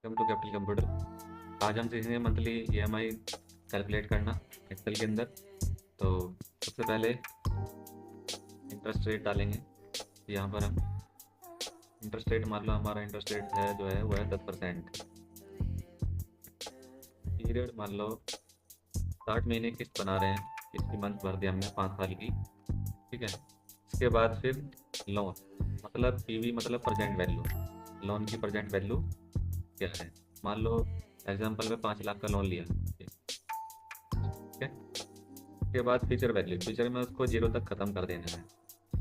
Welcome to capital computer. आज हम सीखेंगे मंथली ईएमआई कैलकुलेट करना एक्सेल के अंदर। तो सबसे पहले इंटरेस्ट रेट डालेंगे। यहाँ पर हम इंटरेस्ट रेट, मान लो हमारा इंटरेस्ट रेट है जो है वो है 10%। पीरियड मान लो 60 महीने किस्त बना रहे हैं, इसकी मंथ भर दिया हमने 5 साल की। ठीक है। इसके बाद फिर लोन, मतलब पीवी मतलब प्रेजेंट वैल्यू, लोन की प्रेजेंट वैल्यू क्या है। मान लो एग्जाम्पल में 5 लाख का लोन लिया। ठीक है। उसके बाद फ्यूचर वैल्यू, फ्यूचर में उसको 0 तक ख़त्म कर देना है।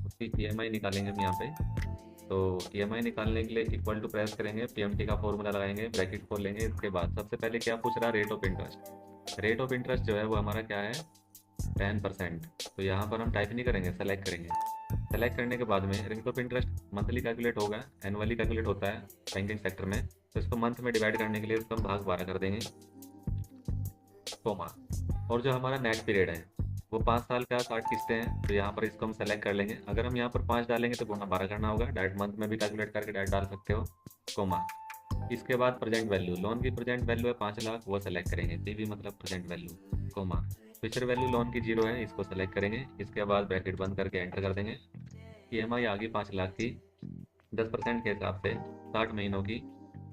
उसकी ईएमआई निकालेंगे हम यहाँ पे। तो ईएमआई निकालने के लिए इक्वल टू प्रेस करेंगे, पीएमटी का फॉर्मूला लगाएंगे, ब्रैकेट खोल लेंगे। इसके बाद सबसे पहले क्या पूछ रहा है, rate of interest. Rate of interest जो है वो हमारा क्या है, 10%। तो यहाँ पर हम टाइप नहीं करेंगे, सेलेक्ट करेंगे। सेलेक्ट करने के बाद में rate of interest monthly calculate होगा, एनुअली कैलकुलेट होता है बैंकिंग सेक्टर में। तो इसको मंथ में डिवाइड करने के लिए इसको हम भाग 12 कर देंगे, कोमा। और जो हमारा नेट पीरियड है वो 5 साल का, 60 किस्तें हैं। तो यहाँ पर इसको हम सेलेक्ट कर लेंगे। अगर हम यहाँ पर 5 डालेंगे तो गुना 12 करना होगा। डायरेक्ट मंथ में भी कैलकुलेट करके डायरेक्ट डाल सकते हो, कोमा। इसके बाद प्रेजेंट वैल्यू, लोन की प्रेजेंट वैल्यू है 5 लाख, वो सेलेक्ट करेंगे। पीवी मतलब present value, comma. Future value loan की 0 है, इसको सेलेक्ट करेंगे। इसके बाद ब्रैकेट बंद करके एंटर कर देंगे। ईएमआई आ गई 5 लाख की, 10% के हिसाब से 60 महीनों की,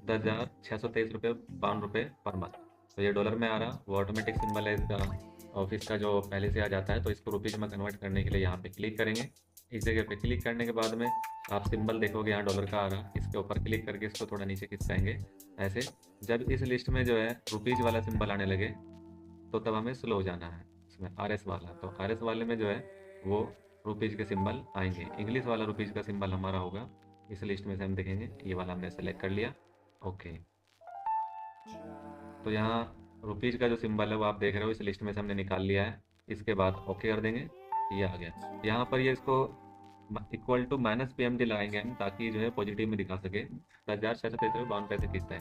10,623 रुपये 52 रुपये पर मंथ। तो ये डॉलर में आ रहा, वो ऑटोमेटिक सिंबल है इसका, ऑफिस का जो पहले से आ जाता है। तो इसको रुपीज़ में कन्वर्ट करने के लिए यहाँ पे क्लिक करेंगे। इस जगह पे क्लिक करने के बाद में आप सिंबल देखोगे यहाँ डॉलर का आ रहा, इसके ऊपर क्लिक करके इसको थोड़ा नीचे खिसकाएंगे ऐसे। जब इस लिस्ट में जो है रुपीज़ वाला सिंबल आने लगे तो तब हमें स्लो हो जाना है इसमें, आरएस वाला। तो आरएस वाले में जो है वो रुपीज़ के सिंबल आएंगे। इंग्लिश वाला रुपीज़ का सिंबल हमारा होगा इस लिस्ट में से, हम देखेंगे ये वाला हमने सेलेक्ट कर लिया। ओके। तो यहाँ रुपीज़ का जो सिंबल है वो आप देख रहे हो, इस लिस्ट में से हमने निकाल लिया है। इसके बाद ओके कर देंगे, ये आ गया। यहाँ पर ये इसको इक्वल टू माइनस पीएमडी लगाएंगे हम, ताकि जो है पॉजिटिव में दिखा सके। 10,623 रुपये 52 पैसे किस्त है।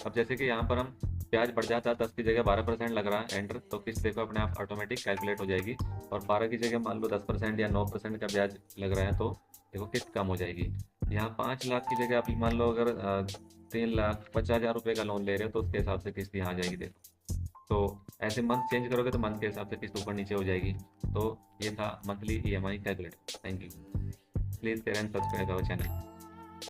अब जैसे कि यहाँ पर हम ब्याज बढ़ जाता है, 10 की जगह 12% लग रहा है, एंटर। तो किस्त देखो अपने आप ऑटोमेटिक कैलकुलेट हो जाएगी। और 12 की जगह मान लो 10% या 9% का ब्याज लग रहा है, तो देखो किस्त कम हो जाएगी। यहाँ 5 लाख की जगह आप मान लो अगर 3,50,000 रुपये का लोन ले रहे हो, तो उसके हिसाब से किस्त यहाँ आ जाएगी देखो। तो ऐसे मंथ चेंज करोगे तो मंथ के हिसाब से किस्त ऊपर नीचे हो जाएगी। तो ये था monthly EMI calculate. Thank you. Please share and subscribe our channel.